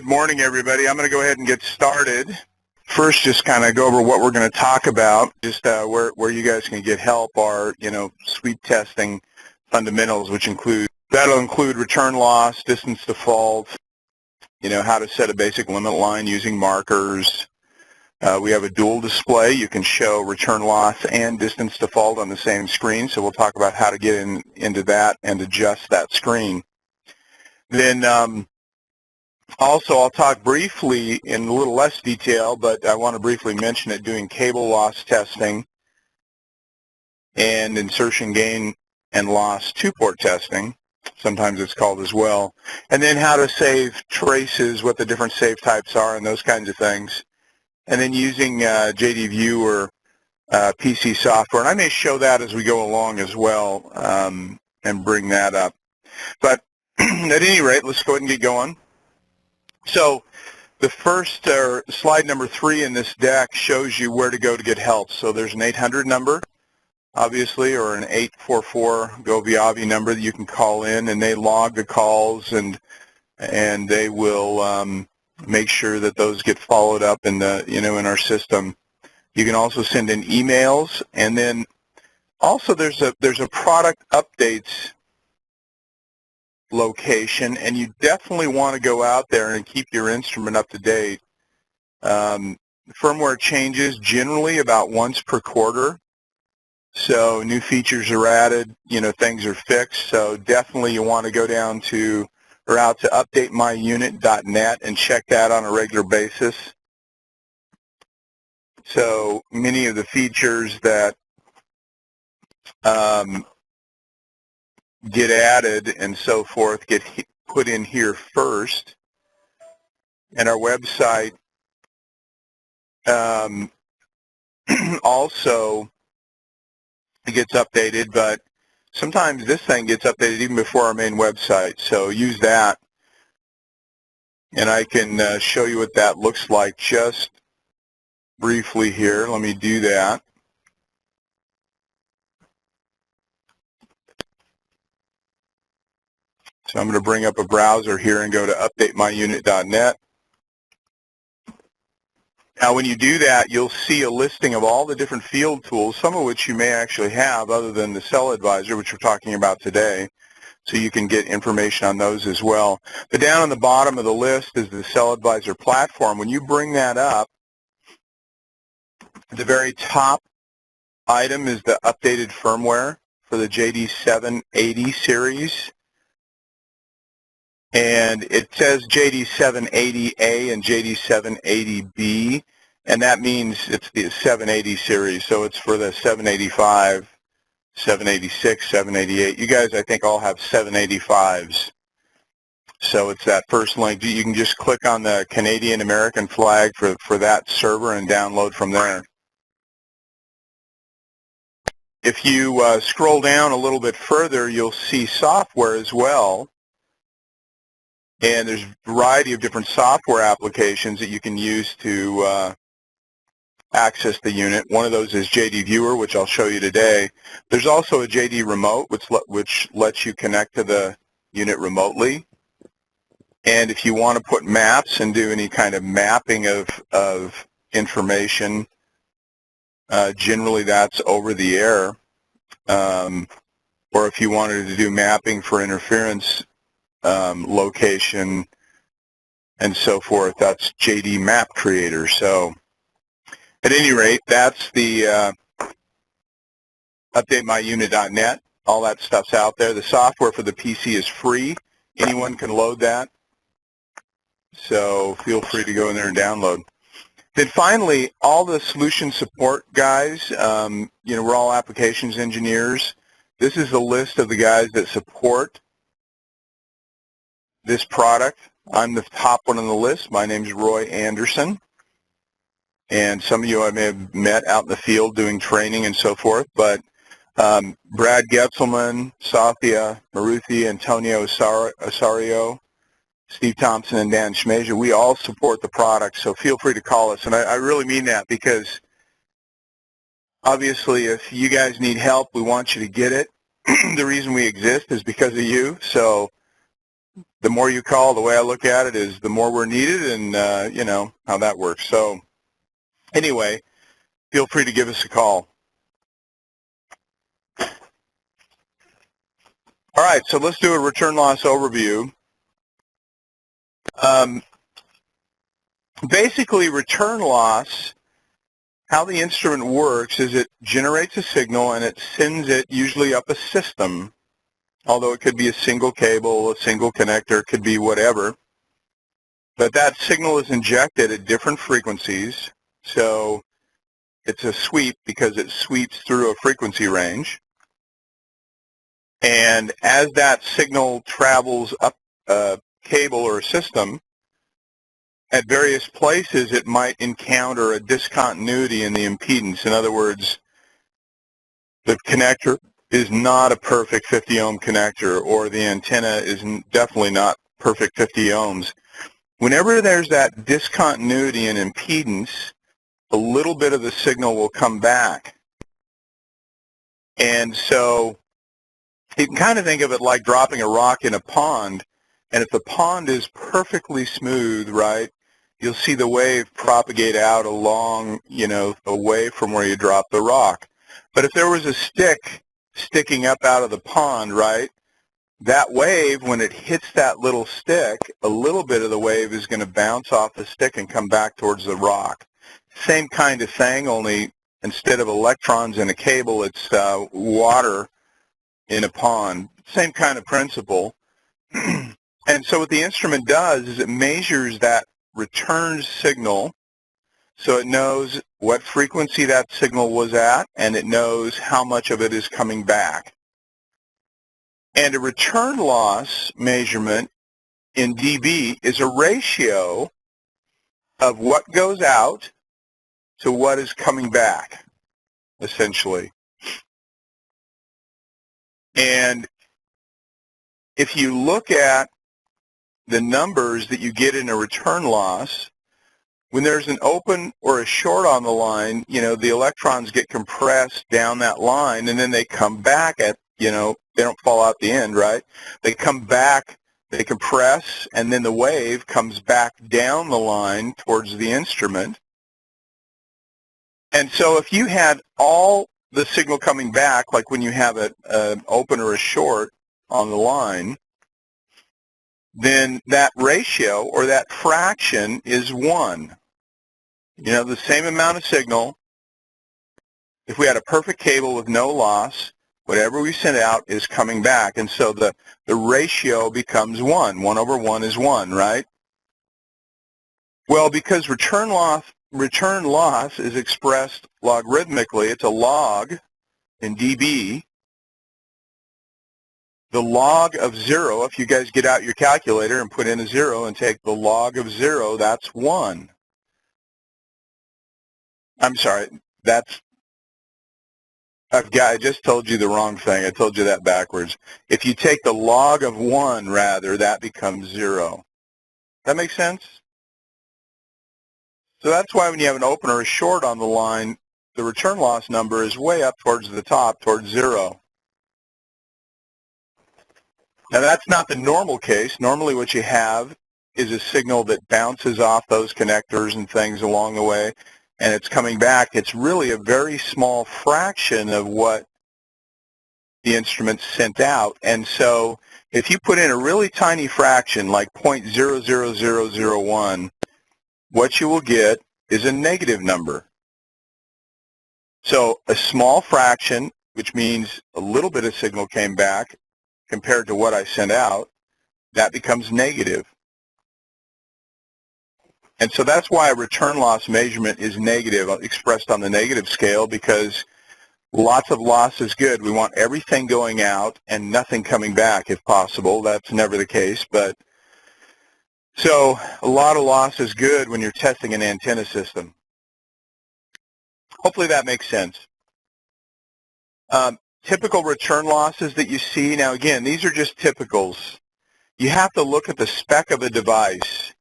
Good morning, everybody. I'm going to go ahead and get started. First, just kind of go over what we're going to talk about. Just where you guys can get help are, suite testing fundamentals, which that'll include return loss, distance default, how to set a basic limit line using markers. We have a dual display. You can show return loss and distance default on the same screen. So we'll talk about how to get into that and adjust that screen. Then also, I'll talk briefly in a little less detail, but I want to briefly mention it, doing cable loss testing and insertion gain and loss two-port testing. Sometimes it's called as well. And then how to save traces, what the different save types are, and those kinds of things. And then using JDViewer PC software. And I may show that as we go along as well and bring that up. But at any rate, let's go ahead and get going. So the first, slide number 3 in this deck shows you where to go to get help. So there's an 800 number, obviously, or an 844-GO-VIAVI number that you can call in, and they log the calls, and they will make sure that those get followed up in the in our system. You can also send in emails, and then also there's a product updates location, and you definitely want to go out there and keep your instrument up to date. Firmware changes generally about once per quarter, so new features are added, things are fixed, so definitely you want to go down to or out to updatemyunit.net and check that on a regular basis. So many of the features that get added and so forth get put in here first, and our website also gets updated, but sometimes this thing gets updated even before our main website, so use that, and I can show you what that looks like just briefly here. Let me do that. So I'm going to bring up a browser here and go to updatemyunit.net. Now when you do that, you'll see a listing of all the different field tools, some of which you may actually have other than the CellAdvisor, which we're talking about today. So you can get information on those as well. But down on the bottom of the list is the CellAdvisor platform. When you bring that up, the very top item is the updated firmware for the JD780 series. And it says JD780A and JD780B, and that means it's the 780 series, so it's for the 785, 786, 788. You guys, I think, all have 785s. So it's that first link. You can just click on the Canadian-American flag for that server and download from there. If you scroll down a little bit further, you'll see software as well. And there's a variety of different software applications that you can use to access the unit. One of those is JDViewer, which I'll show you today. There's also a JD Remote, which lets you connect to the unit remotely. And if you want to put maps and do any kind of mapping of information, generally that's over the air. Or if you wanted to do mapping for interference, location and so forth, that's JD Map Creator. So at any rate, that's the updatemyunit.net. All that stuff's out there. The software for the PC is free. Anyone can load that. So feel free to go in there and download. Then finally, all the solution support guys, we're all applications engineers. This is the list of the guys that support this product. I'm the top one on the list. My name is Roy Anderson, and some of you I may have met out in the field doing training and so forth, but Brad Getzelman, Sathya Maruthi, Antonio Osario, Steve Thompson, and Dan Schmeja, we all support the product, so feel free to call us. And I really mean that, because obviously if you guys need help, we want you to get it. The reason we exist is because of you, so the more you call, the way I look at it is the more we're needed, and you know how that works. So anyway, feel free to give us a call. All right, so let's do a return loss overview. Basically, return loss, how the instrument works is it generates a signal and it sends it usually up a system, although it could be a single cable, a single connector, could be whatever. But that signal is injected at different frequencies, so it's a sweep because it sweeps through a frequency range. And as that signal travels up a cable or a system, at various places it might encounter a discontinuity in the impedance. In other words, the connector is not a perfect 50 ohm connector, or the antenna is definitely not perfect 50 ohms. Whenever there's that discontinuity in impedance, a little bit of the signal will come back. And so you can kind of think of it like dropping a rock in a pond, and if the pond is perfectly smooth, right, you'll see the wave propagate out along, you know, away from where you drop the rock. But if there was a stick sticking up out of the pond, right, that wave, when it hits that little stick, a little bit of the wave is going to bounce off the stick and come back towards the rock. Same kind of thing, only instead of electrons in a cable, it's water in a pond. Same kind of principle. And so what the instrument does is it measures that return signal, so it knows what frequency that signal was at, and it knows how much of it is coming back. And a return loss measurement in dB is a ratio of what goes out to what is coming back, essentially. And if you look at the numbers that you get in a return loss, when there's an open or a short on the line, you know, the electrons get compressed down that line, and then they come back at, you know, they don't fall out the end, right? They come back, they compress, and then the wave comes back down the line towards the instrument. And so if you had all the signal coming back, like when you have an open or a short on the line, then that ratio or that fraction is 1. You know, the same amount of signal, if we had a perfect cable with no loss, whatever we send out is coming back. And so the ratio becomes 1. 1 over 1 is 1, right? Well, because return loss is expressed logarithmically, it's a log in dB. The log of 0, if you guys get out your calculator and put in a 0 and take the log of 0, that's 1. I'm sorry, I just told you the wrong thing. I told you that backwards. If you take the log of 1, rather, that becomes 0. That makes sense? So that's why when you have an open or a short on the line, the return loss number is way up towards the top, towards 0. Now that's not the normal case. Normally what you have is a signal that bounces off those connectors and things along the way, and it's coming back. It's really a very small fraction of what the instrument sent out. And so if you put in a really tiny fraction like 0.00001, what you will get is a negative number. So a small fraction, which means a little bit of signal came back compared to what I sent out, that becomes negative. And so that's why a return loss measurement is negative, expressed on the negative scale, because lots of loss is good. We want everything going out and nothing coming back if possible. That's never the case, but so a lot of loss is good when you're testing an antenna system. Hopefully that makes sense. Typical return losses that you see, now again, these are just typicals. You have to look at the spec of a device,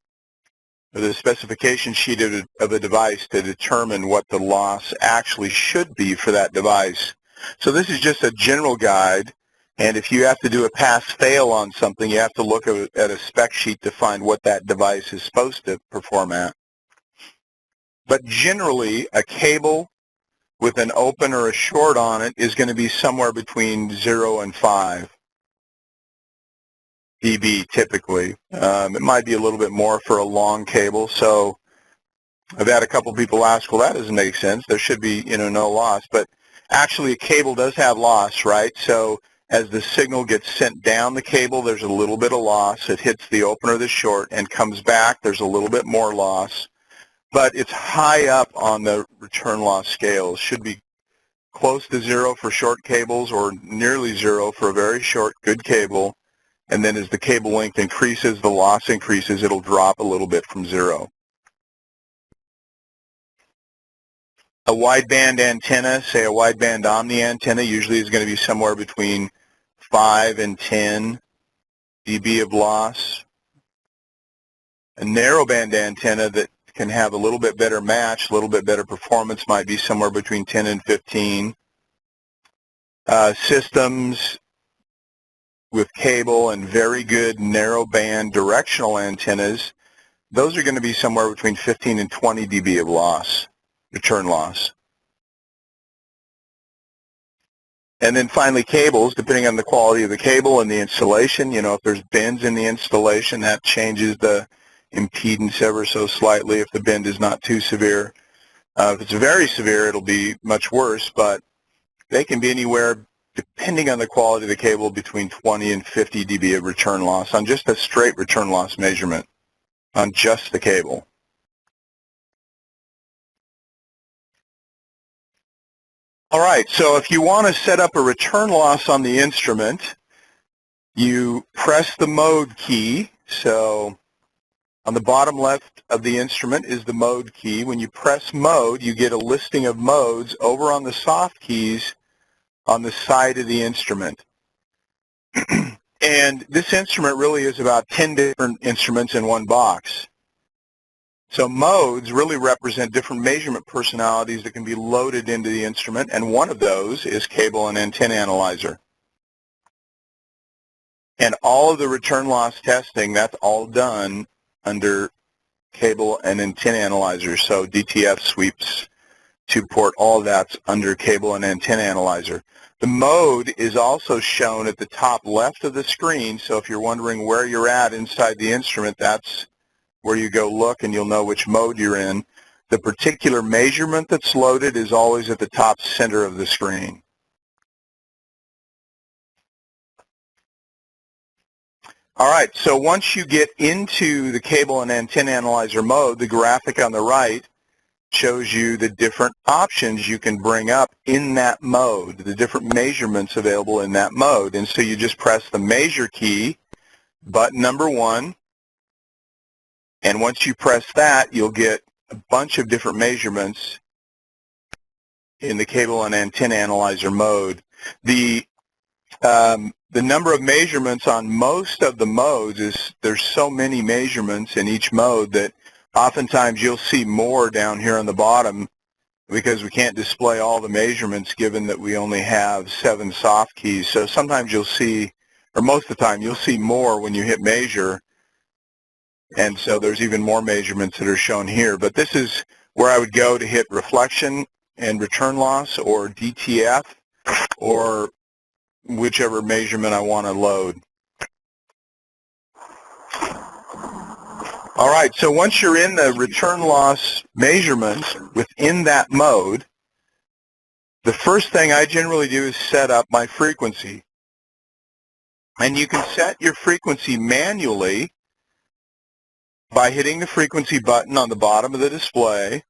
or the specification sheet of a device, to determine what the loss actually should be for that device. So this is just a general guide, And if you have to do a pass-fail on something, you have to look at a spec sheet to find what that device is supposed to perform at. But generally, a cable with an open or a short on it is going to be somewhere between 0 and 5 dB typically. It might be a little bit more for a long cable. So I've had a couple people ask, well, that doesn't make sense. There should be, no loss. But actually, a cable does have loss, right? So as the signal gets sent down the cable, there's a little bit of loss. It hits the open or the short and comes back. There's a little bit more loss. But it's high up on the return loss scale. It should be close to 0 for short cables or nearly 0 for a very short, good cable. And then as the cable length increases, the loss increases, it'll drop a little bit from 0. A wideband antenna, say a wideband omni antenna, usually is going to be somewhere between 5 and 10 dB of loss. A narrowband antenna that can have a little bit better match, a little bit better performance might be somewhere between 10 and 15. Systems with cable and very good narrowband directional antennas, those are going to be somewhere between 15 and 20 dB of loss, return loss. And then finally cables, depending on the quality of the cable and the installation, if there's bends in the installation, that changes the impedance ever so slightly if the bend is not too severe. If it's very severe, it'll be much worse, but they can be anywhere, depending on the quality of the cable, between 20 and 50 dB of return loss on just a straight return loss measurement on just the cable. All right, so if you want to set up a return loss on the instrument, you press the mode key. So on the bottom left of the instrument is the mode key. When you press mode, you get a listing of modes over on the soft keys on the side of the instrument. And this instrument really is about 10 different instruments in one box. So modes really represent different measurement personalities that can be loaded into the instrument, and one of those is cable and antenna analyzer. And all of the return loss testing, that's all done under cable and antenna analyzer. So DTF sweeps, two-port, all of that's under cable and antenna analyzer. The mode is also shown at the top left of the screen, so if you're wondering where you're at inside the instrument, that's where you go look and you'll know which mode you're in. The particular measurement that's loaded is always at the top center of the screen. All right, so once you get into the cable and antenna analyzer mode, the graphic on the right shows you the different options you can bring up in that mode, the different measurements available in that mode. And so you just press the measure key, button number 1, and once you press that, you'll get a bunch of different measurements in the cable and antenna analyzer mode. The number of measurements on most of the modes is there's so many measurements in each mode that oftentimes you'll see more down here on the bottom because we can't display all the measurements given that we only have 7 soft keys. So sometimes you'll see, or most of the time, you'll see more when you hit measure. And so there's even more measurements that are shown here. But this is where I would go to hit reflection and return loss or DTF or whichever measurement I want to load. All right, so once you're in the return loss measurements within that mode, the first thing I generally do is set up my frequency. And you can set your frequency manually by hitting the frequency button on the bottom of the display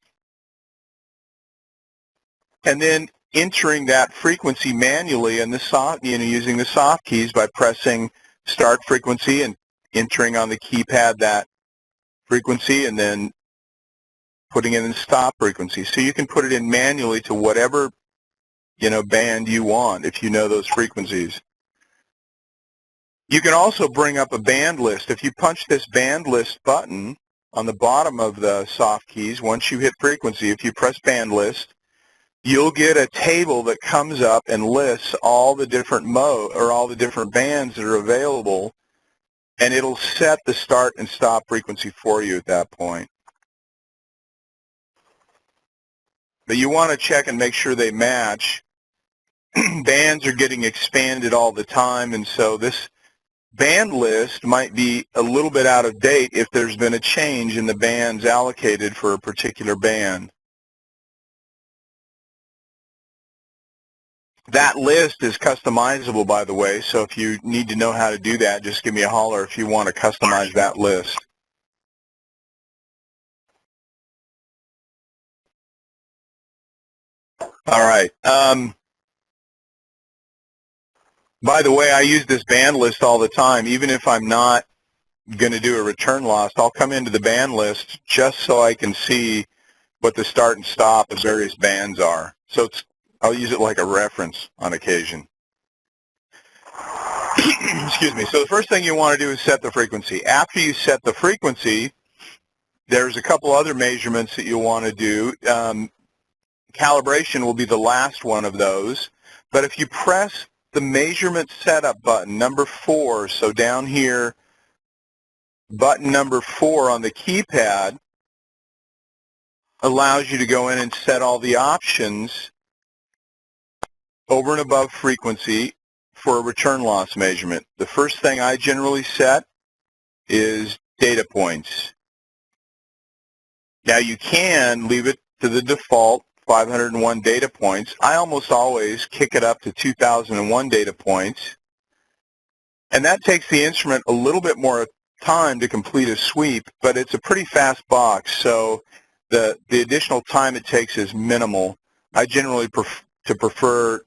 and then entering that frequency manually in the using the soft keys by pressing start frequency and entering on the keypad that frequency and then putting it in stop frequency. So you can put it in manually to whatever band you want if you know those frequencies. You can also bring up a band list. If you punch this band list button on the bottom of the soft keys, once you hit frequency, if you press band list, you'll get a table that comes up and lists all the different all the different bands that are available, and it'll set the start and stop frequency for you at that point. But you want to check and make sure they match. Bands are getting expanded all the time, and so this band list might be a little bit out of date if there's been a change in the bands allocated for a particular band. That list is customizable, by the way, so if you need to know how to do that, just give me a holler if you want to customize that list. All right. By the way, I use this band list all the time. Even if I'm not going to do a return loss, I'll come into the band list just so I can see what the start and stop of various bands are. So I'll use it like a reference on occasion. Excuse me. So the first thing you want to do is set the frequency. After you set the frequency, there's a couple other measurements that you'll want to do. Calibration will be the last one of those. But if you press the measurement setup button, number 4, so down here, button number 4 on the keypad allows you to go in and set all the options over and above frequency for a return loss measurement. The first thing I generally set is data points. Now you can leave it to the default 501 data points. I almost always kick it up to 2001 data points, and that takes the instrument a little bit more time to complete a sweep, but it's a pretty fast box, so the additional time it takes is minimal. I generally prefer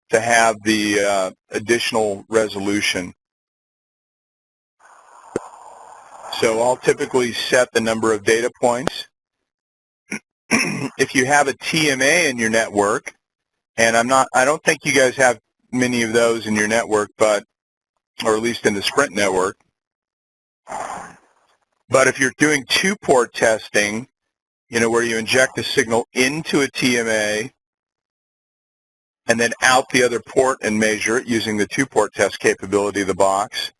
to have the additional resolution. So I'll typically set the number of data points. If you have a TMA in your network, and I don't think you guys have many of those in your network, or at least in the Sprint network. But if you're doing two-port testing, where you inject the signal into a TMA and then out the other port and measure it using the two-port test capability of the box,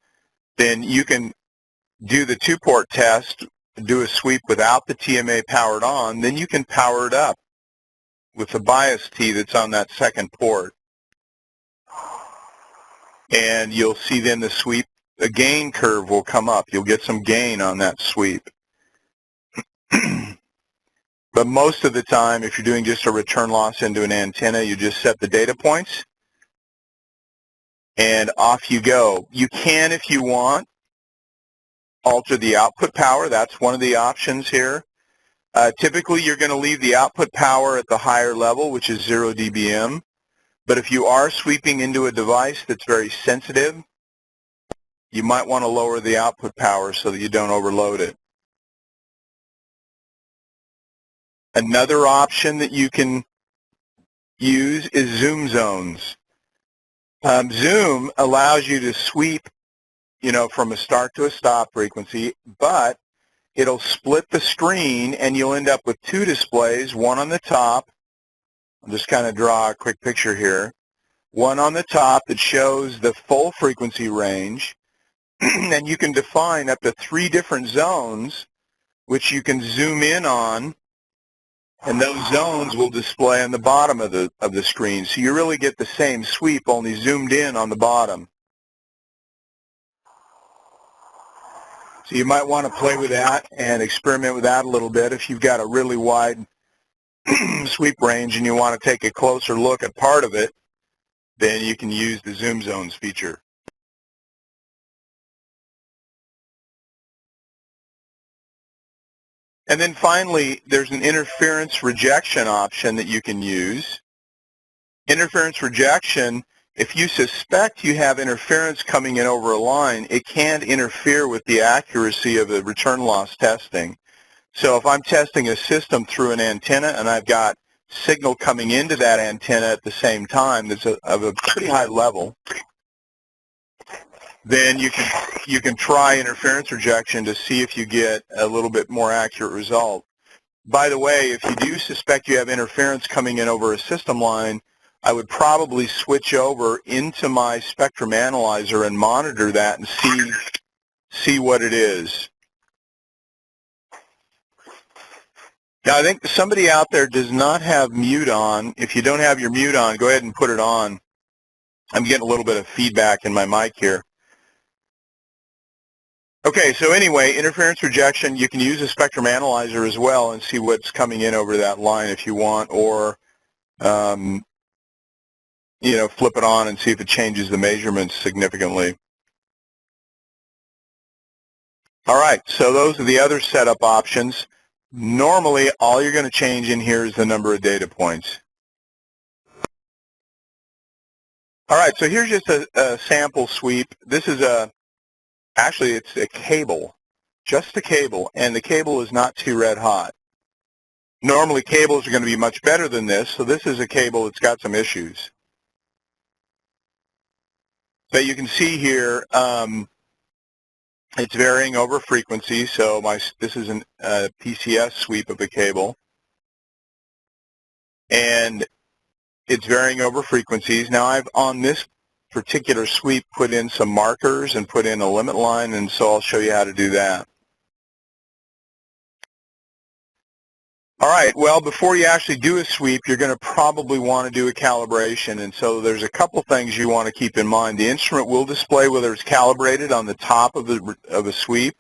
then you can do the two-port test, do a sweep without the TMA powered on, then you can power it up with the bias T that's on that second port. And you'll see then the sweep, the gain curve will come up. You'll get some gain on that sweep. But most of the time, if you're doing just a return loss into an antenna, you just set the data points, and off you go. You can, if you want, alter the output power. That's one of the options here. Typically, you're going to leave the output power at the higher level, which is 0 dBm. But if you are sweeping into a device that's very sensitive, you might want to lower the output power so that you don't overload it. Another option that you can use is zoom zones. Zoom allows you to sweep, from a start to a stop frequency, but it'll split the screen and you'll end up with two displays, one on the top. I'll just kind of draw a quick picture here. One on the top that shows the full frequency range, and you can define up to 3 different zones which you can zoom in on, and those zones will display on the bottom of the screen. So you really get the same sweep, only zoomed in on the bottom. So you might want to play with that and experiment with that a little bit. If you've got a really wide sweep range and you want to take a closer look at part of it, then you can use the zoom zones feature. And then finally, there's an interference rejection option that you can use. Interference rejection, if you suspect you have interference coming in over a line, it can interfere with the accuracy of the return loss testing. So if I'm testing a system through an antenna and I've got signal coming into that antenna at the same time that's of a pretty high level, then you can try interference rejection to see if you get a little bit more accurate result. By the way, if you do suspect you have interference coming in over a system line, I would probably switch over into my spectrum analyzer and monitor that and see what it is. Now, I think somebody out there does not have mute on. If you don't have your mute on, go ahead and put it on. I'm getting a little bit of feedback in my mic here. Okay, so anyway, interference rejection, you can use a spectrum analyzer as well and see what's coming in over that line if you want, or you know, flip it on and see if it changes the measurements significantly. All right, so those are the other setup options. Normally, all you're going to change in here is the number of data points. All right, so here's just a sample sweep. This is actually it's a cable, just a cable, and the cable is not too red hot. Normally, cables are going to be much better than this, so this is a cable that's got some issues. But you can see here, it's varying over frequency, so this is a PCS sweep of a cable. And it's varying over frequencies. Now I've, on this particular sweep, put in some markers and put in a limit line, and so I'll show you how to do that. All right, well, before you actually do a sweep, you're going to probably want to do a calibration, and so there's a couple things you want to keep in mind. The instrument will display whether it's calibrated on the top of a sweep,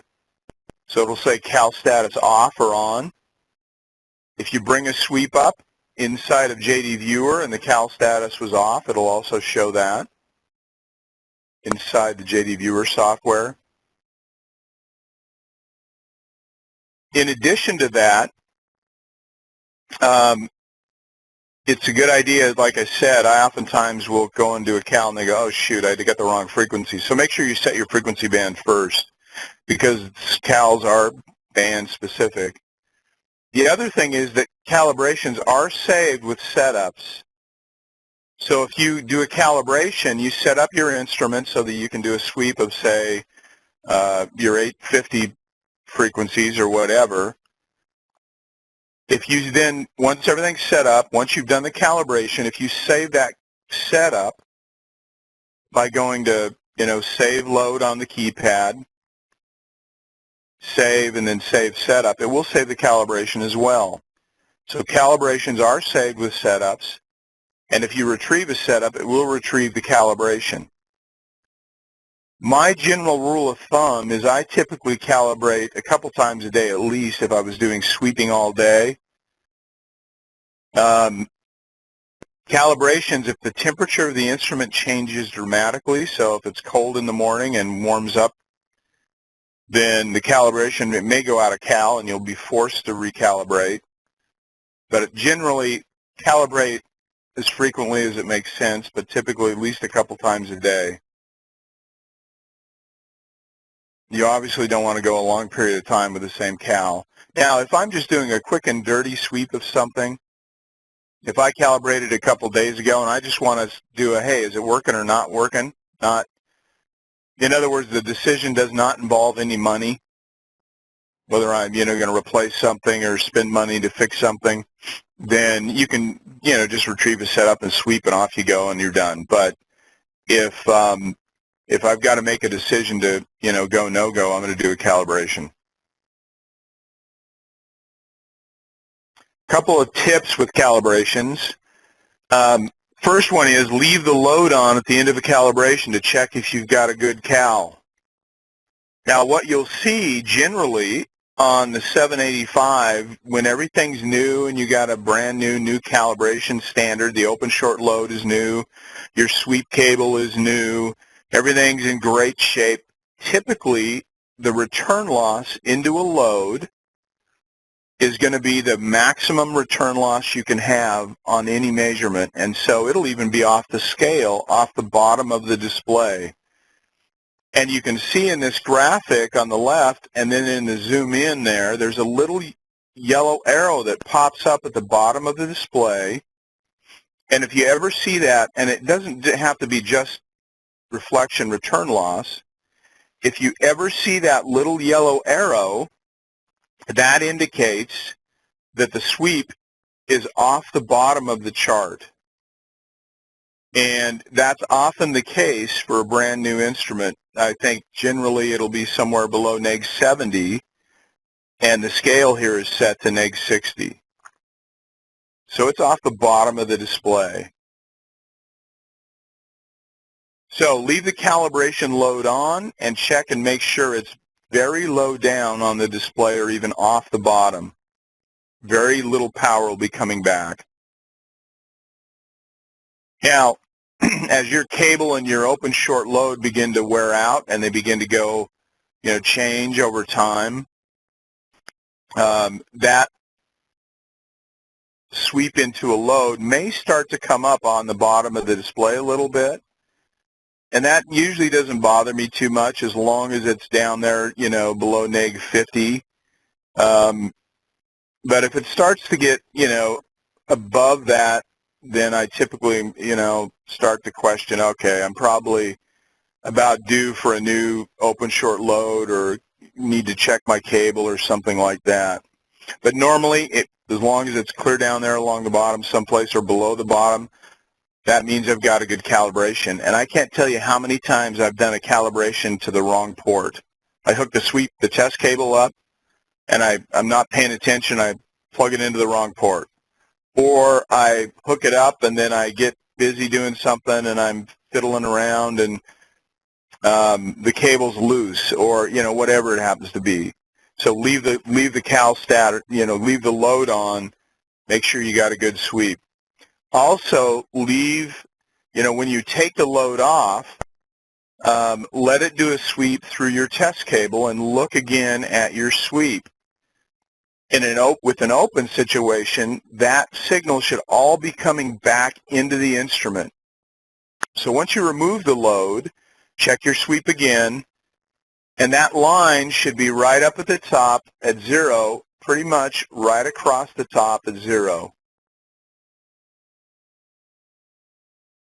so it'll say cal status off or on. If you bring a sweep up inside of JDViewer and the cal status was off, it'll also show that inside the JDViewer software. In addition to that, it's a good idea, like I said, I oftentimes will go and do a cal and they go, oh shoot, I got the wrong frequency. So make sure you set your frequency band first, because cals are band specific. The other thing is that calibrations are saved with setups. So if you do a calibration, you set up your instrument so that you can do a sweep of, say, your 850 frequencies or whatever. If you then, once everything's set up, once you've done the calibration, if you save that setup by going to, save load on the keypad, save, and then save setup, it will save the calibration as well. So calibrations are saved with setups, and if you retrieve a setup, it will retrieve the calibration. My general rule of thumb is I typically calibrate a couple times a day at least if I was doing sweeping all day. Calibrations, if the temperature of the instrument changes dramatically, so if it's cold in the morning and warms up, then the calibration, it may go out of cal and you'll be forced to recalibrate. But generally, calibrate as frequently as it makes sense, but typically at least a couple times a day. You obviously don't want to go a long period of time with the same cal. Now, if I'm just doing a quick and dirty sweep of something, if I calibrated a couple days ago and I just want to do a, hey, is it working or not working? Not. In other words, the decision does not involve any money, whether I'm, going to replace something or spend money to fix something, then you can, just retrieve a setup and sweep and off you go and you're done. But if I've got to make a decision to, go, no-go, I'm going to do a calibration. Couple of tips with calibrations. First one is leave the load on at the end of a calibration to check if you've got a good cal. Now what you'll see generally on the 785, when everything's new and you got a brand new calibration standard, the open short load is new, your sweep cable is new, everything's in great shape, typically the return loss into a load is going to be the maximum return loss you can have on any measurement, and so it'll even be off the scale, off the bottom of the display. And you can see in this graphic on the left, and then in the zoom in there's a little yellow arrow that pops up at the bottom of the display, and if you ever see that, and it doesn't have to be just reflection return loss, if you ever see that little yellow arrow, that indicates that the sweep is off the bottom of the chart. And that's often the case for a brand new instrument. I think generally it'll be somewhere below -70, and the scale here is set to -60. So it's off the bottom of the display. So leave the calibration load on and check and make sure it's very low down on the display or even off the bottom. Very little power will be coming back. Now, as your cable and your open short load begin to wear out and they begin to go, change over time, that sweep into a load may start to come up on the bottom of the display a little bit. And that usually doesn't bother me too much as long as it's down there, below -50. But if it starts to get, above that, then I typically, start to question, okay, I'm probably about due for a new open short load or need to check my cable or something like that. But normally, as long as it's clear down there along the bottom someplace or below the bottom, that means I've got a good calibration. And I can't tell you how many times I've done a calibration to the wrong port. I hook the test cable up, and I'm not paying attention. I plug it into the wrong port. Or I hook it up, and then I get busy doing something, and I'm fiddling around, and the cable's loose, or whatever it happens to be. So leave the cal stat, leave the load on. Make sure you got a good sweep. Also, leave, when you take the load off, let it do a sweep through your test cable and look again at your sweep. With an open situation, that signal should all be coming back into the instrument. So once you remove the load, check your sweep again, and that line should be right up at the top at 0, pretty much right across the top at 0.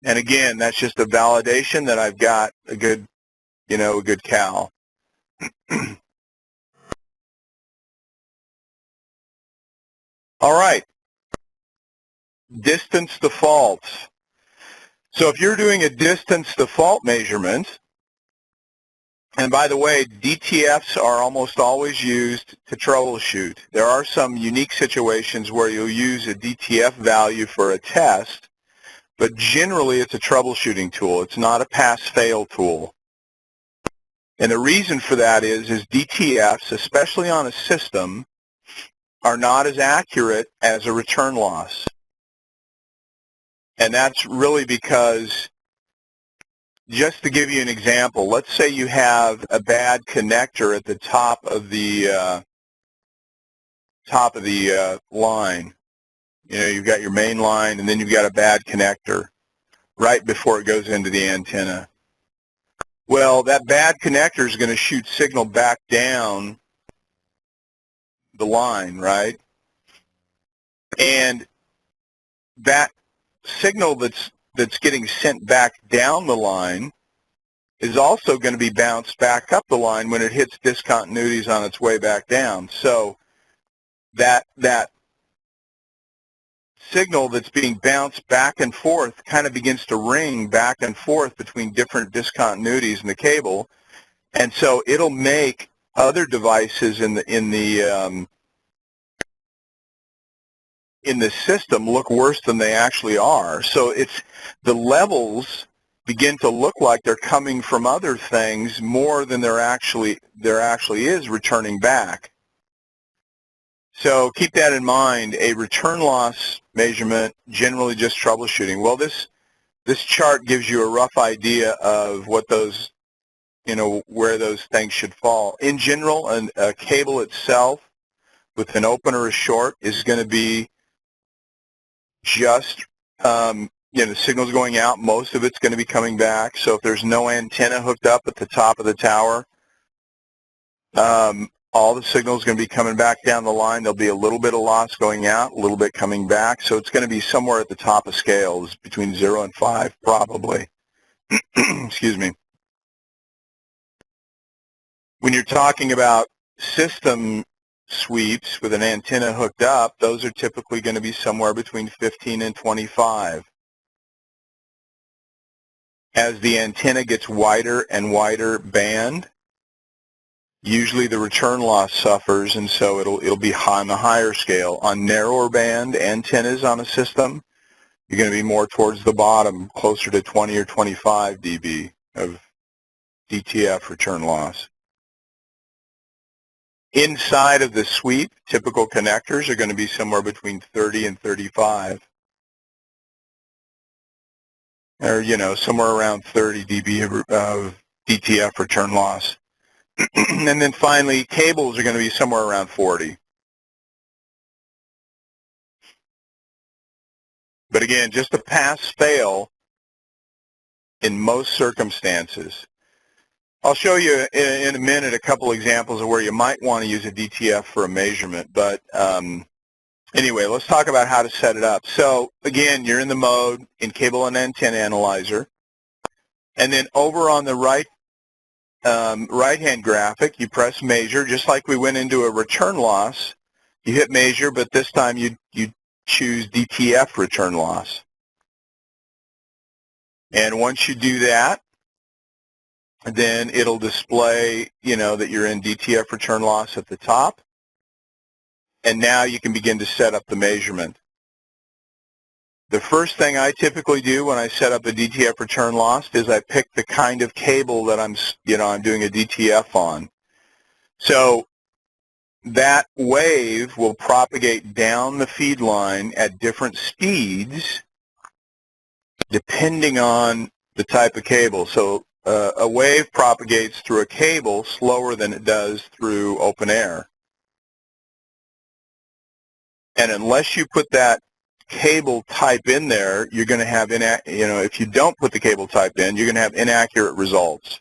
And again, that's just a validation that I've got a good cal. All right, distance defaults. So if you're doing a distance default measurement, and by the way, DTFs are almost always used to troubleshoot. There are some unique situations where you'll use a DTF value for a test, but generally it's a troubleshooting tool. It's not a pass-fail tool. And the reason for that is DTFs, especially on a system, are not as accurate as a return loss. And that's really because, just to give you an example, let's say you have a bad connector at the top of the line. You've got your main line, and then you've got a bad connector right before it goes into the antenna. Well, that bad connector is going to shoot signal back down the line, right? And that signal that's getting sent back down the line is also going to be bounced back up the line when it hits discontinuities on its way back down. So that signal that's being bounced back and forth kind of begins to ring back and forth between different discontinuities in the cable, and so it'll make other devices in the system look worse than they actually are. So the levels begin to look like they're coming from other things more than there actually is returning back. So keep that in mind. A return loss measurement, generally just troubleshooting. Well, this chart gives you a rough idea of what those, where those things should fall. In general, a cable itself with an open or a short is going to be just, the signal's going out. Most of it's going to be coming back. So if there's no antenna hooked up at the top of the tower, all the signal is going to be coming back down the line. There'll be a little bit of loss going out, a little bit coming back. So it's going to be somewhere at the top of scales, between 0 and 5 probably. Excuse me. When you're talking about system sweeps with an antenna hooked up, those are typically going to be somewhere between 15 and 25. As the antenna gets wider and wider band, usually the return loss suffers, and so it'll be on the higher scale. On narrower band antennas on a system, you're going to be more towards the bottom, closer to 20 or 25 dB of DTF return loss. Inside of the sweep, typical connectors are going to be somewhere between 30 and 35. Or, somewhere around 30 dB of DTF return loss. And then finally, cables are going to be somewhere around 40. But again, just a pass-fail in most circumstances. I'll show you in a minute a couple examples of where you might want to use a DTF for a measurement. But anyway, let's talk about how to set it up. So again, you're in the mode in Cable and Antenna Analyzer. And then over on the right-hand graphic, you press Measure, just like we went into a return loss. You hit Measure, but this time you choose DTF return loss. And once you do that, then it'll display, that you're in DTF return loss at the top. And now you can begin to set up the measurement. The first thing I typically do when I set up a DTF return loss is I pick the kind of cable that I'm doing a DTF on. So that wave will propagate down the feed line at different speeds depending on the type of cable. So a wave propagates through a cable slower than it does through open air. And unless you put that cable type in there, you're going to have, if you don't put the cable type in, you're going to have inaccurate results.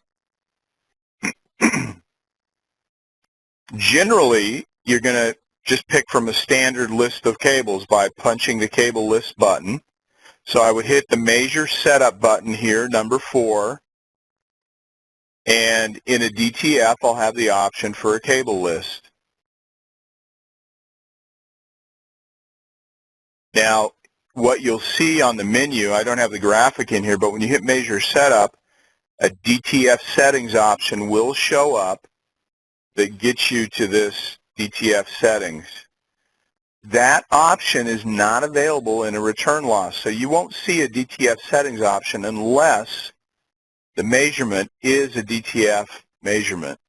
Generally, you're going to just pick from a standard list of cables by punching the cable list button. So I would hit the Measure Setup button here, number 4, and in a DTF, I'll have the option for a cable list. Now, what you'll see on the menu, I don't have the graphic in here, but when you hit Measure Setup, a DTF settings option will show up that gets you to this DTF settings. That option is not available in a return loss, so you won't see a DTF settings option unless the measurement is a DTF measurement.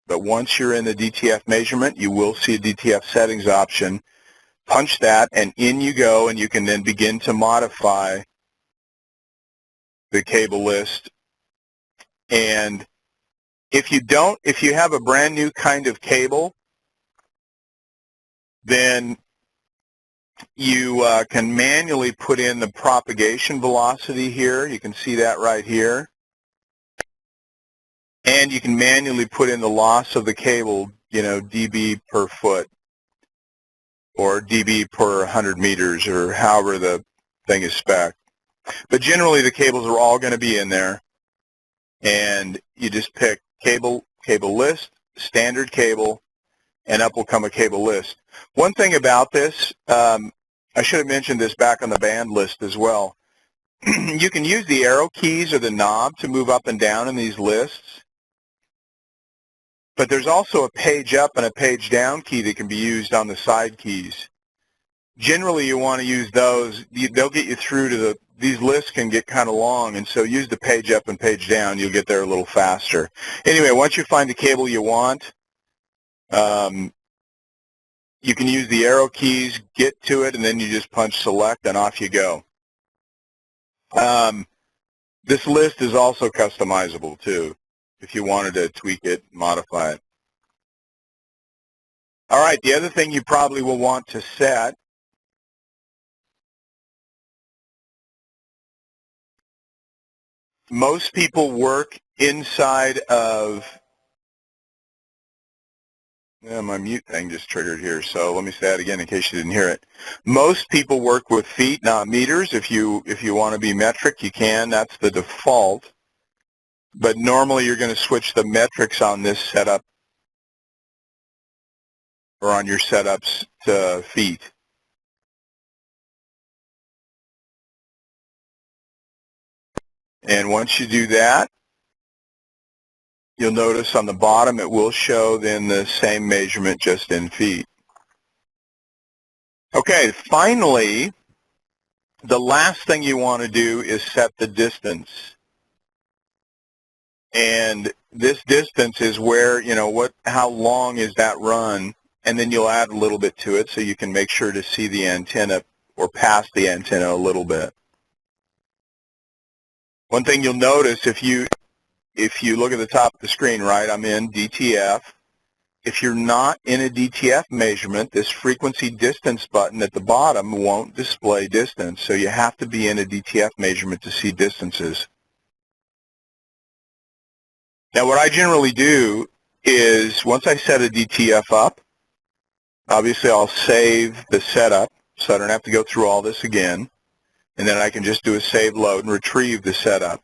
But once you're in the DTF measurement, you will see a DTF settings option. Punch that, and in you go, and you can then begin to modify the cable list. And if you have a brand new kind of cable, then you can manually put in the propagation velocity here. You can see that right here. And you can manually put in the loss of the cable, dB per foot or dB per 100 meters or however the thing is spec'd. But generally the cables are all going to be in there. And you just pick cable list, standard cable, and up will come a cable list. One thing about this, I should have mentioned this back on the band list as well. You can use the arrow keys or the knob to move up and down in these lists. But there's also a page up and a page down key that can be used on the side keys. Generally, you want to use those. They'll get you through to these lists can get kind of long, and so use the page up and page down. You'll get there a little faster. Anyway, once you find the cable you want, you can use the arrow keys, get to it, and then you just punch select, and off you go. This list is also customizable, too, if you wanted to tweak it, modify it. All right, the other thing you probably will want to set most people work inside of, my mute thing just triggered here, so let me say that again in case you didn't hear it. Most people work with feet, not meters. If you want to be metric, you can. That's the default. But normally you're going to switch the metrics on this setup or on your setups to feet. And once you do that, you'll notice on the bottom it will show then the same measurement just in feet. Okay, finally, the last thing you want to do is set the distance. And this distance is where, how long is that run, and then you'll add a little bit to it so you can make sure to see the antenna or pass the antenna a little bit. One thing you'll notice if you look at the top of the screen, right, I'm in DTF. If you're not in a DTF measurement, this frequency distance button at the bottom won't display distance, so you have to be in a DTF measurement to see distances. Now what I generally do is once I set a DTF up, obviously I'll save the setup so I don't have to go through all this again, and then I can just do a save load and retrieve the setup.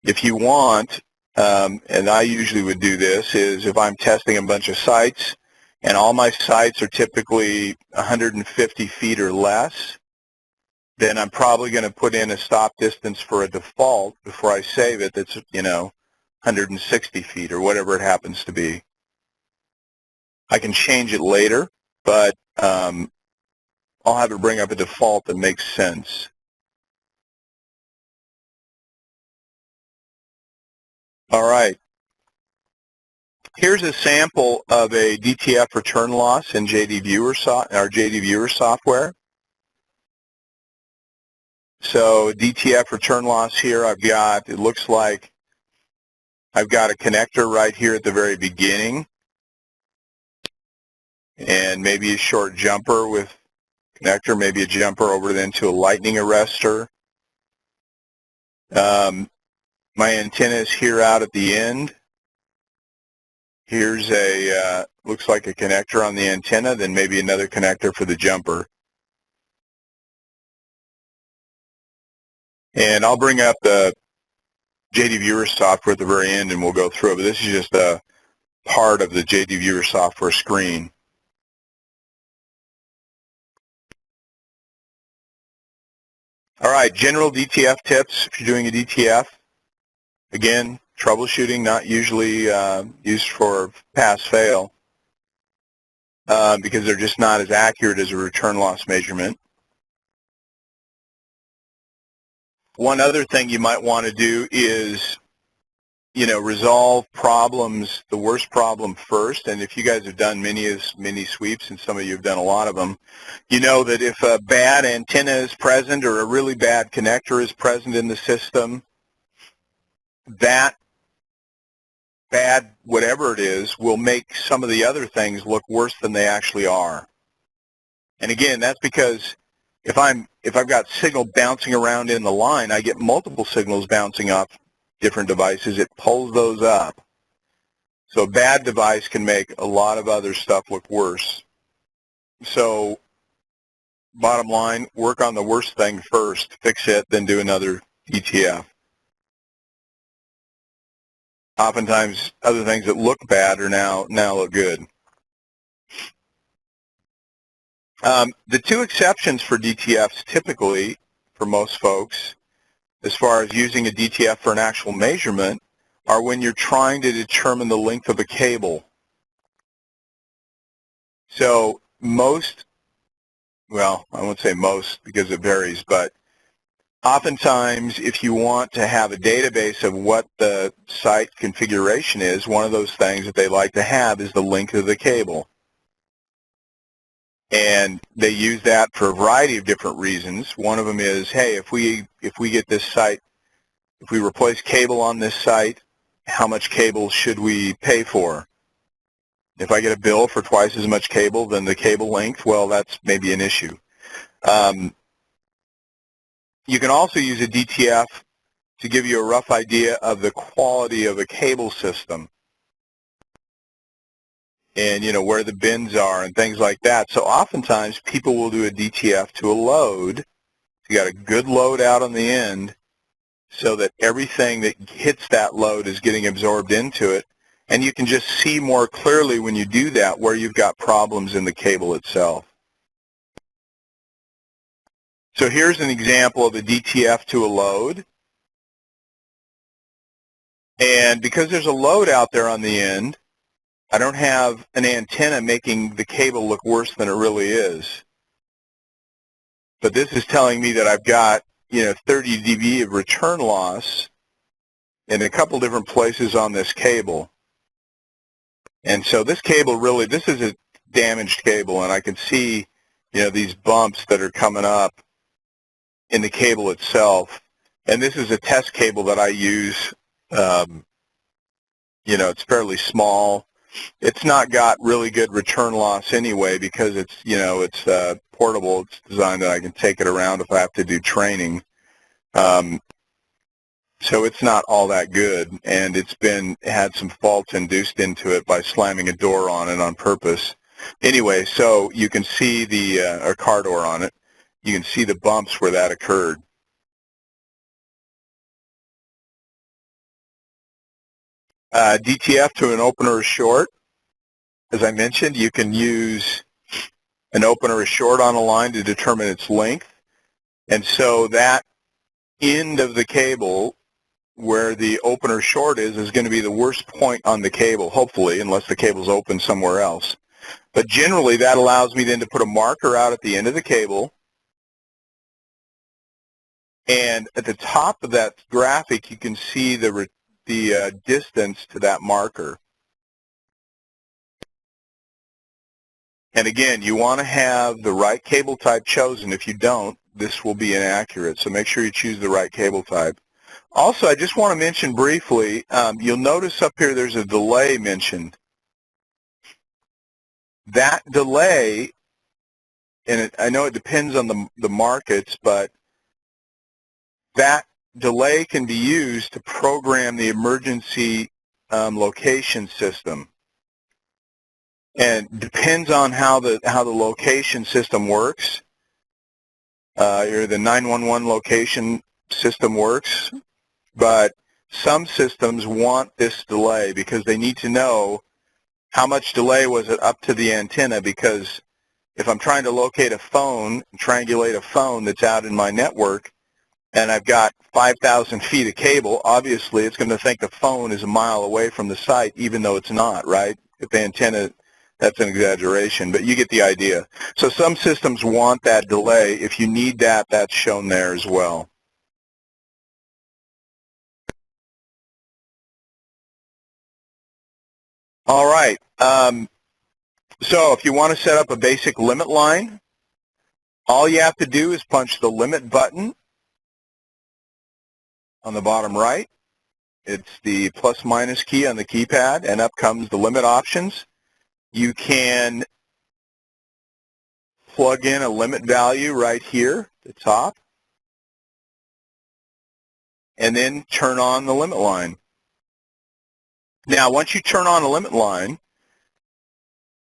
If you want, and I usually would do this, is if I'm testing a bunch of sites and all my sites are typically 150 feet or less, then I'm probably going to put in a stop distance for a default before I save it that's, 160 feet or whatever it happens to be. I can change it later, but I'll have it bring up a default that makes sense. All right. Here's a sample of a DTF return loss in JDViewer, our JDViewer software. So DTF return loss here, it looks like I've got a connector right here at the very beginning, and maybe a short jumper with connector, maybe a jumper over then to a lightning arrestor. My antenna is here out at the end. Here's a, looks like a connector on the antenna, then maybe another connector for the jumper. And I'll bring up the JDViewer software at the very end and we'll go through it, but this is just a part of the JDViewer software screen. All right, general DTF tips if you're doing a DTF. Again, troubleshooting, not usually used for pass-fail because they're just not as accurate as a return loss measurement. One other thing you might want to do is, resolve problems, the worst problem first. And if you guys have done many sweeps, and some of you have done a lot of them, you know that if a bad antenna is present or a really bad connector is present in the system, that bad whatever it is will make some of the other things look worse than they actually are. And again, that's because if I've got signal bouncing around in the line, I get multiple signals bouncing off different devices. It pulls those up. So a bad device can make a lot of other stuff look worse. So bottom line, work on the worst thing first, fix it, then do another DTF. Oftentimes, other things that look bad are now look good. The two exceptions for DTFs typically, for most folks, as far as using a DTF for an actual measurement, are when you're trying to determine the length of a cable. So most, well, I won't say most because it varies, but oftentimes if you want to have a database of what the site configuration is, one of those things that they like to have is the length of the cable. And they use that for a variety of different reasons. One of them is, hey, if we get this site, if we replace cable on this site, how much cable should we pay for? If I get a bill for twice as much cable than the cable length, well, that's maybe an issue. You can also use a DTF to give you a rough idea of the quality of a cable system. And, where the bins are and things like that. So oftentimes people will do a DTF to a load. You got a good load out on the end so that everything that hits that load is getting absorbed into it. And you can just see more clearly when you do that where you've got problems in the cable itself. So here's an example of a DTF to a load. And because there's a load out there on the end, I don't have an antenna making the cable look worse than it really is. But this is telling me that I've got, 30 dB of return loss in a couple different places on this cable. And so this cable really, this is a damaged cable, and I can see, these bumps that are coming up in the cable itself. And this is a test cable that I use. It's fairly small. It's not got really good return loss anyway because it's, it's portable. It's designed that I can take it around if I have to do training. So it's not all that good, and it's had some faults induced into it by slamming a door on it on purpose. Anyway, so you can see a car door on it. You can see the bumps where that occurred. DTF to an opener or short. As I mentioned, you can use an opener or short on a line to determine its length. And so that end of the cable where the opener short is going to be the worst point on the cable, hopefully, unless the cable's open somewhere else. But generally, that allows me then to put a marker out at the end of the cable. And at the top of that graphic, you can see the distance to that marker. And again, you want to have the right cable type chosen. If you don't, this will be inaccurate. So make sure you choose the right cable type. Also, I just want to mention briefly, you'll notice up here there's a delay mentioned. That delay, and I know it depends on the markets, but that delay can be used to program the emergency location system. And depends on how the location system works, or the 911 location system works. But some systems want this delay because they need to know how much delay was it up to the antenna, because if I'm trying to locate a phone, triangulate a phone that's out in my network, and I've got 5,000 feet of cable, obviously it's going to think the phone is a mile away from the site, even though it's not, right? If the antenna, that's an exaggeration, but you get the idea. So some systems want that delay. If you need that, that's shown there as well. All right. So if you want to set up a basic limit line, all you have to do is punch the limit button on the bottom right. It's the plus minus key on the keypad, and up comes the limit options. You can plug in a limit value right here at the top, and then turn on the limit line. Now, once you turn on a limit line,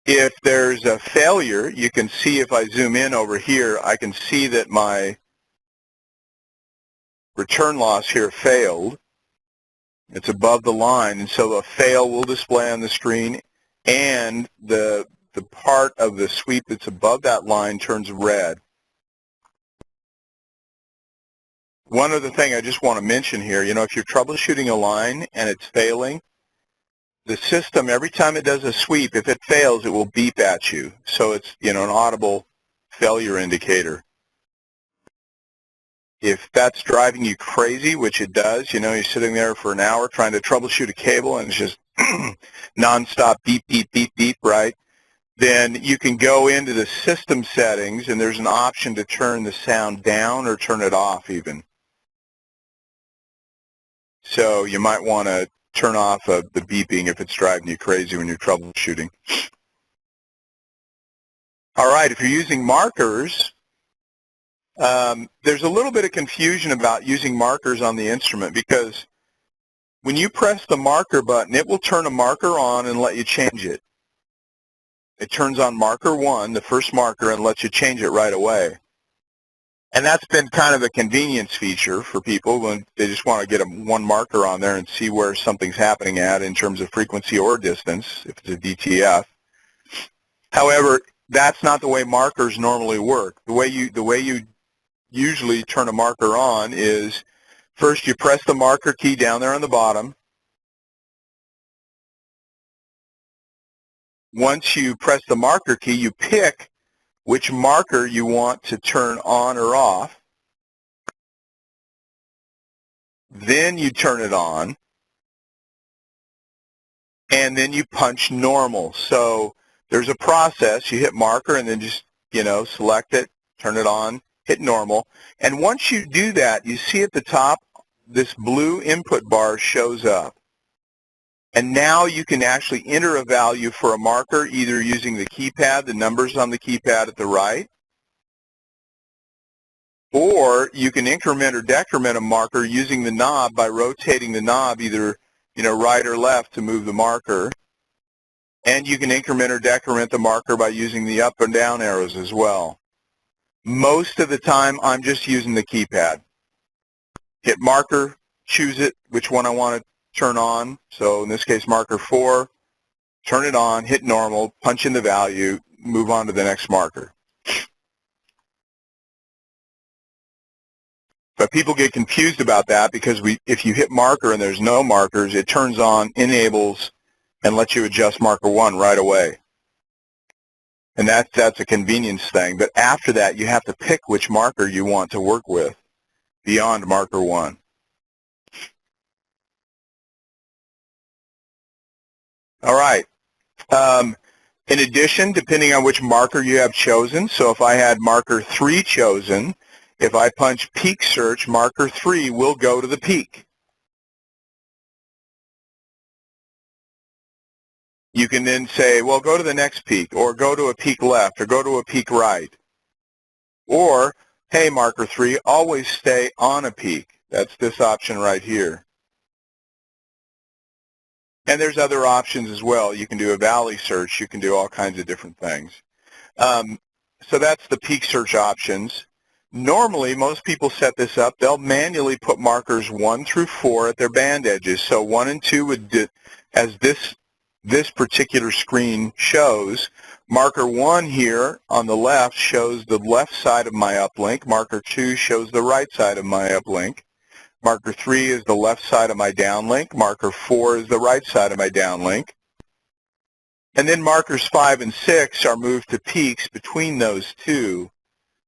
if there's a failure, you can see if I zoom in over here, I can see that my return loss here failed. It's above the line, and so a fail will display on the screen, and the part of the sweep that's above that line turns red. One other thing I just want to mention here, if you're troubleshooting a line and it's failing, the system, every time it does a sweep, if it fails, it will beep at you. So it's, an audible failure indicator. If that's driving you crazy, which it does, you're sitting there for an hour trying to troubleshoot a cable and it's just nonstop beep, beep, beep, beep, right? Then you can go into the system settings, and there's an option to turn the sound down or turn it off even. So you might want to turn off the beeping if it's driving you crazy when you're troubleshooting. All right, if you're using markers, there's a little bit of confusion about using markers on the instrument, because when you press the marker button, it will turn a marker on and let you change it. It turns on marker 1, the first marker, and lets you change it right away. And that's been kind of a convenience feature for people when they just want to get one marker on there and see where something's happening at in terms of frequency or distance, if it's a DTF. However, that's not the way markers normally work. The way you usually turn a marker on is first you press the marker key down there on the bottom. Once you press the marker key, you pick which marker you want to turn on or off. Then you turn it on, and then you punch normal. So there's a process. You hit marker and then just, select it, turn it on, hit normal. And once you do that, you see at the top, this blue input bar shows up. And now you can actually enter a value for a marker either using the keypad, the numbers on the keypad at the right, or you can increment or decrement a marker using the knob by rotating the knob either right or left to move the marker. And you can increment or decrement the marker by using the up and down arrows as well. Most of the time, I'm just using the keypad. Hit marker, choose it, which one I want to turn on. So in this case, marker 4, turn it on, hit normal, punch in the value, move on to the next marker. But people get confused about that because if you hit marker and there's no markers, it turns on, enables, and lets you adjust marker 1 right away. And that's a convenience thing. But after that, you have to pick which marker you want to work with beyond marker 1. All right. In addition, depending on which marker you have chosen, so if I had marker 3 chosen, if I punch peak search, marker 3 will go to the peak. You can then say, well, go to the next peak, or go to a peak left, or go to a peak right. Or, hey, marker 3, always stay on a peak. That's this option right here. And there's other options as well. You can do a valley search. You can do all kinds of different things. So that's the peak search options. Normally, most people set this up. They'll manually put markers 1 through 4 at their band edges. So 1 and 2 would do, as this particular screen shows, marker 1 here on the left shows the left side of my uplink. Marker 2 shows the right side of my uplink. Marker 3 is the left side of my downlink. Marker 4 is the right side of my downlink. And then markers 5 and 6 are moved to peaks between those two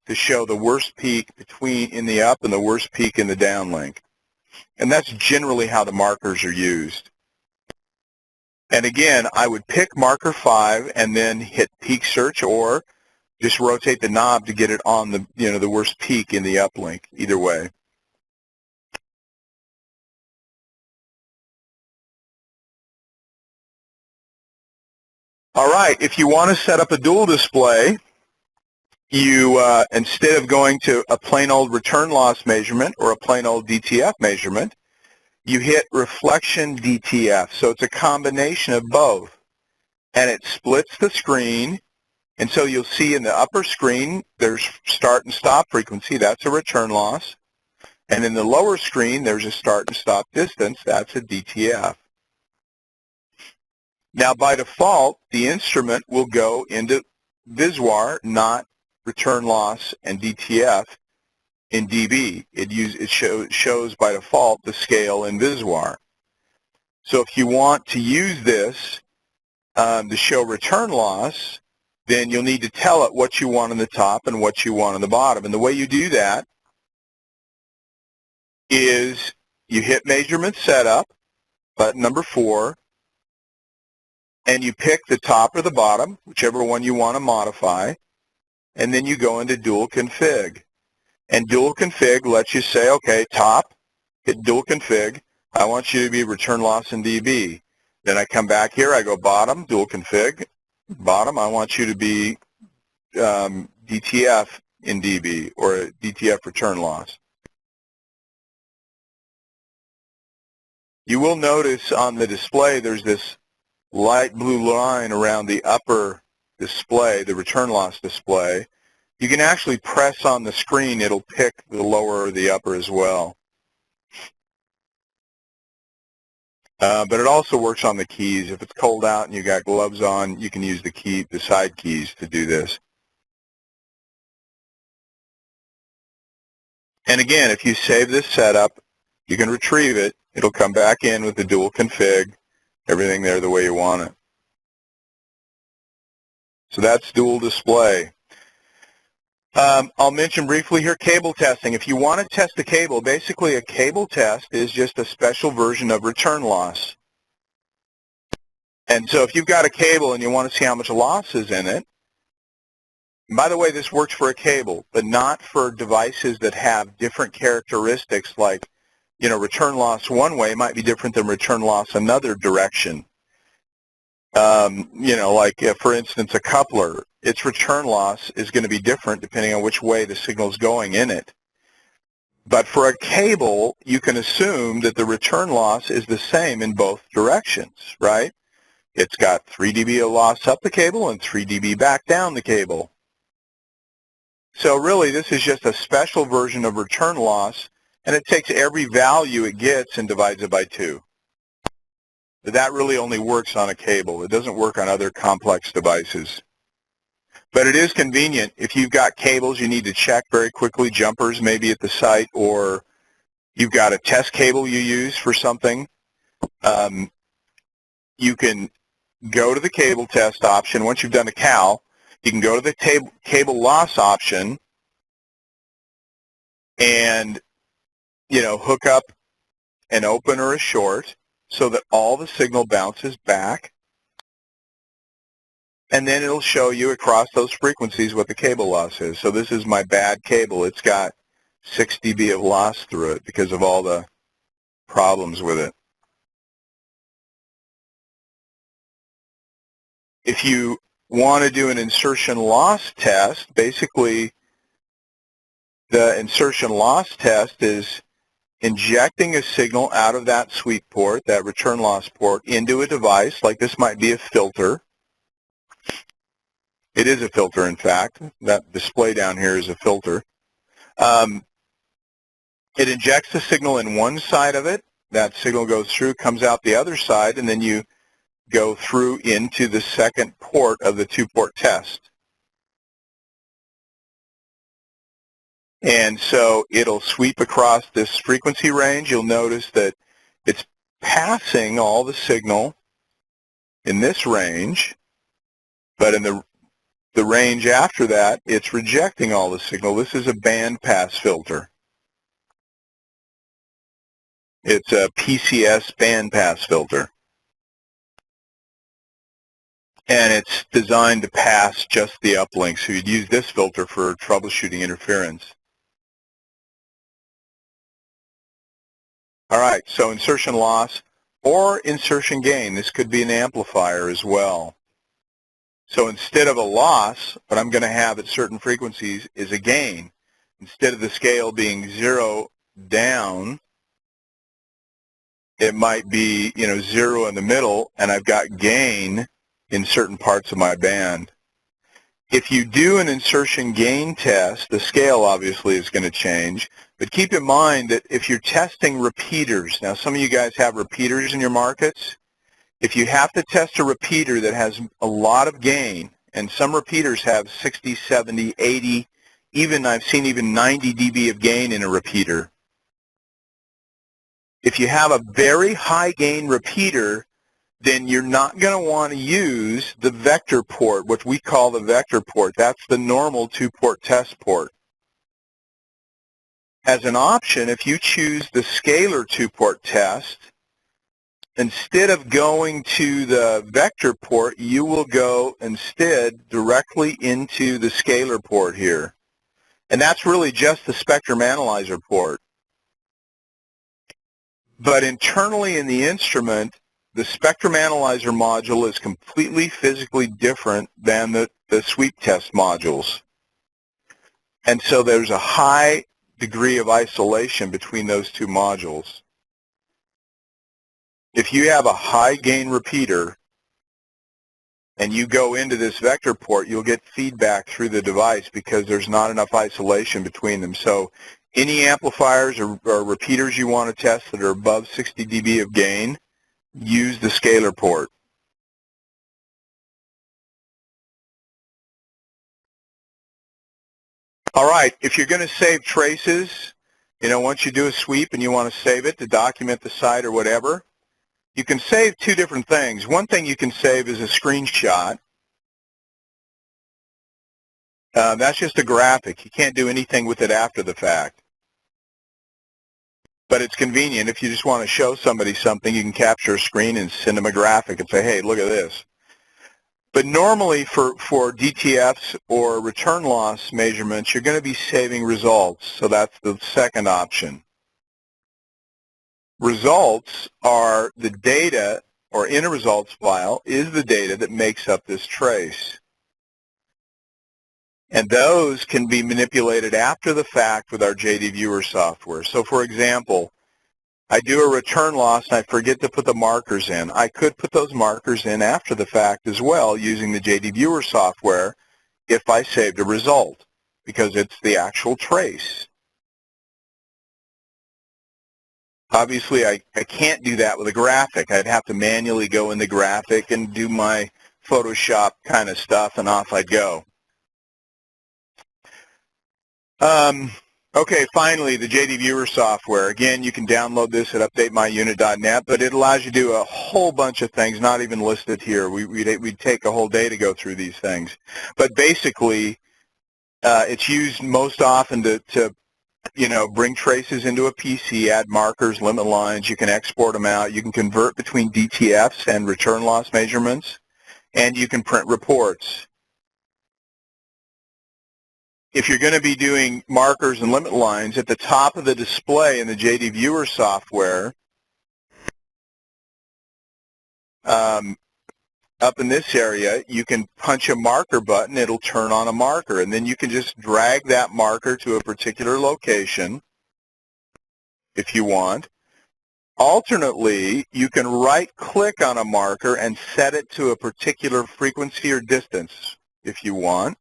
to show the worst peak in the up and the worst peak in the downlink. And that's generally how the markers are used. And again, I would pick marker 5 and then hit peak search, or just rotate the knob to get it on the the worst peak in the uplink, either way. All right, if you want to set up a dual display, you, instead of going to a plain old return loss measurement or a plain old DTF measurement, you hit reflection DTF. So it's a combination of both. And it splits the screen. And so you'll see in the upper screen, there's start and stop frequency. That's a return loss. And in the lower screen, there's a start and stop distance. That's a DTF. Now, by default, the instrument will go into VISWAR, not return loss and DTF in dB. It shows by default the scale in VISWAR. So if you want to use this to show return loss, then you'll need to tell it what you want on the top and what you want on the bottom. And the way you do that is you hit measurement setup, button number 4, and you pick the top or the bottom, whichever one you want to modify, and then you go into dual config. And dual config lets you say, okay, top, hit dual config, I want you to be return loss in dB. Then I come back here, I go bottom, dual config, bottom, I want you to be DTF in dB, or DTF return loss. You will notice on the display there's this light blue line around the upper display, the return loss display, You can actually press on the screen. It'll pick the lower or the upper as well. But it also works on the keys. If it's cold out and you got gloves on, you can use the side keys to do this. And again, if you save this setup, you can retrieve it. It'll come back in with the dual config, everything there the way you want it. So that's dual display. I'll mention briefly here cable testing. If you want to test a cable, basically a cable test is just a special version of return loss. And so if you've got a cable and you want to see how much loss is in it, by the way, this works for a cable, but not for devices that have different characteristics like, return loss one way might be different than return loss another direction. Like for instance, a coupler, its return loss is going to be different depending on which way the signal is going in it. But for a cable, you can assume that the return loss is the same in both directions, right? It's got 3 dB of loss up the cable and 3 dB back down the cable. So really, this is just a special version of return loss, and it takes every value it gets and divides it by 2. But that really only works on a cable. It doesn't work on other complex devices. But it is convenient. If you've got cables you need to check very quickly, jumpers maybe at the site, or you've got a test cable you use for something, you can go to the cable test option. Once you've done a cal, you can go to the cable loss option and, hook up an open or a short so that all the signal bounces back. And then it'll show you across those frequencies what the cable loss is. So this is my bad cable. It's got 6 dB of loss through it because of all the problems with it. If you want to do an insertion loss test, basically the insertion loss test is injecting a signal out of that sweep port, that return loss port, into a device. Like this might be a filter. It is a filter, in fact. That display down here is a filter. It injects the signal in one side of it. That signal goes through, comes out the other side, and then you go through into the second port of the 2-port test. And so it'll sweep across this frequency range. You'll notice that it's passing all the signal in this range, but in the range after that, it's rejecting all the signal. This is a band pass filter. It's a PCS band pass filter. And it's designed to pass just the uplink. So you'd use this filter for troubleshooting interference. All right, so insertion loss or insertion gain. This could be an amplifier as well. So instead of a loss, what I'm going to have at certain frequencies is a gain. Instead of the scale being 0 down, it might be 0 in the middle, and I've got gain in certain parts of my band. If you do an insertion gain test, the scale obviously is going to change, but keep in mind that if you're testing repeaters, now some of you guys have repeaters in your markets. If you have to test a repeater that has a lot of gain, and some repeaters have 60, 70, 80, I've seen even 90 dB of gain in a repeater. If you have a very high gain repeater, then you're not going to want to use the vector port, what we call the vector port. That's the normal 2-port test port. As an option, if you choose the scalar 2-port test, instead of going to the vector port, you will go instead directly into the scalar port here. And that's really just the spectrum analyzer port. But internally in the instrument, the spectrum analyzer module is completely physically different than the sweep test modules. And so there's a high degree of isolation between those two modules. If you have a high gain repeater, and you go into this vector port, you'll get feedback through the device because there's not enough isolation between them. So any amplifiers or repeaters you want to test that are above 60 dB of gain, use the scalar port. All right, if you're going to save traces, once you do a sweep and you want to save it to document the site or whatever, you can save two different things. One thing you can save is a screenshot. That's just a graphic. You can't do anything with it after the fact. But it's convenient. If you just want to show somebody something, you can capture a screen and send them a graphic and say, hey, look at this. But normally for DTFs or return loss measurements, you're going to be saving results. So that's the second option. Results are the data, or in a results file, is the data that makes up this trace. And those can be manipulated after the fact with our JDViewer software. So for example, I do a return loss and I forget to put the markers in. I could put those markers in after the fact as well using the JDViewer software if I saved a result, because it's the actual trace. Obviously, I can't do that with a graphic. I'd have to manually go in the graphic and do my Photoshop kind of stuff, and off I'd go. Okay, finally, the JDViewer software. Again, you can download this at updatemyunit.net, but it allows you to do a whole bunch of things not even listed here. We'd take a whole day to go through these things. But basically, it's used most often to bring traces into a PC, add markers, limit lines. You can export them out. You can convert between DTFs and return loss measurements, and you can print reports. If you're going to be doing markers and limit lines, at the top of the display in the JDViewer software, up in this area, you can punch a marker button. It'll turn on a marker, and then you can just drag that marker to a particular location if you want. Alternately, you can right-click on a marker and set it to a particular frequency or distance if you want.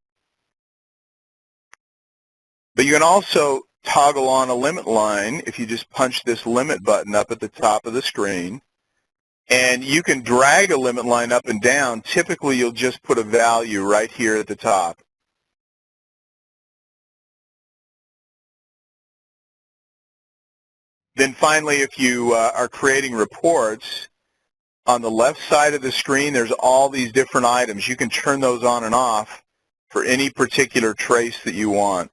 But you can also toggle on a limit line if you just punch this limit button up at the top of the screen. And you can drag a limit line up and down. Typically, you'll just put a value right here at the top. Then finally, if you are creating reports, on the left side of the screen, there's all these different items. You can turn those on and off for any particular trace that you want.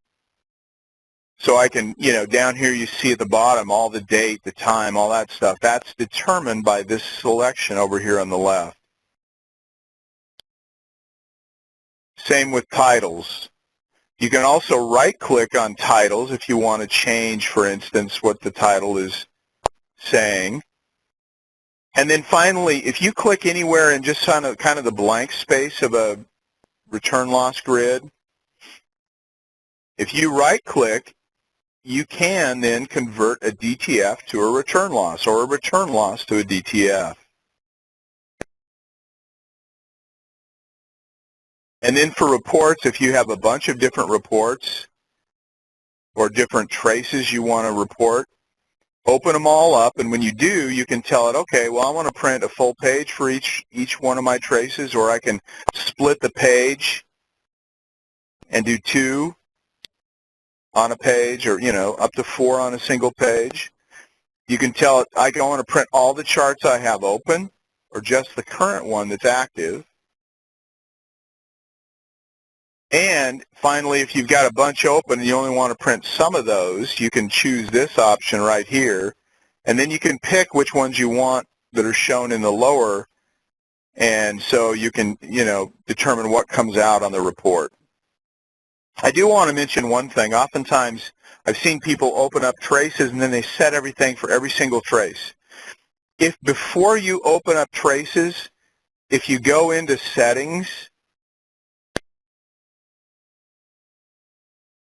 So I can, down here you see at the bottom all the date, the time, all that stuff. That's determined by this selection over here on the left. Same with titles. You can also right-click on titles if you want to change, for instance, what the title is saying. And then finally, if you click anywhere in just kind of the blank space of a return loss grid, if you right-click, you can then convert a DTF to a return loss or a return loss to a DTF. And then for reports, if you have a bunch of different reports or different traces you want to report, open them all up, and when you do, you can tell it, okay, well, I want to print a full page for each one of my traces, or I can split the page and do 2 on a page, or, up to 4 on a single page. You can tell it, I want to print all the charts I have open, or just the current one that's active. And finally, if you've got a bunch open and you only want to print some of those, you can choose this option right here, and then you can pick which ones you want that are shown in the lower, and so you can, determine what comes out on the report. I do want to mention one thing. Oftentimes, I've seen people open up traces and then they set everything for every single trace. If before you open up traces, if you go into settings,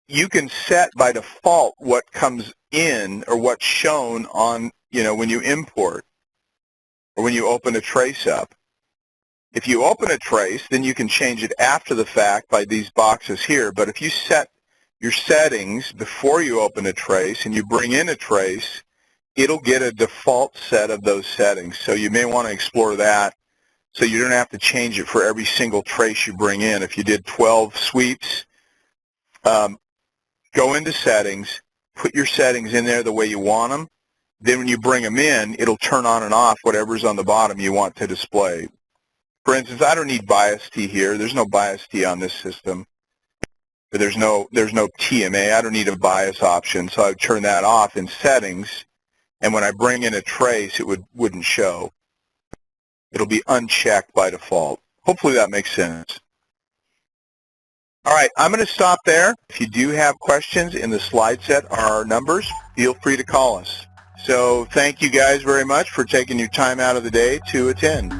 you can set by default what comes in or what's shown on, when you import or when you open a trace up. If you open a trace, then you can change it after the fact by these boxes here. But if you set your settings before you open a trace and you bring in a trace, it'll get a default set of those settings. So you may want to explore that so you don't have to change it for every single trace you bring in. If you did 12 sweeps, go into settings, put your settings in there the way you want them. Then when you bring them in, it'll turn on and off whatever's on the bottom you want to display. For instance, I don't need bias T here. There's no bias T on this system. But there's no TMA. I don't need a bias option, so I would turn that off in settings. And when I bring in a trace, it wouldn't show. It'll be unchecked by default. Hopefully that makes sense. All right, I'm going to stop there. If you do have questions, in the slide set are our numbers. Feel free to call us. So thank you guys very much for taking your time out of the day to attend.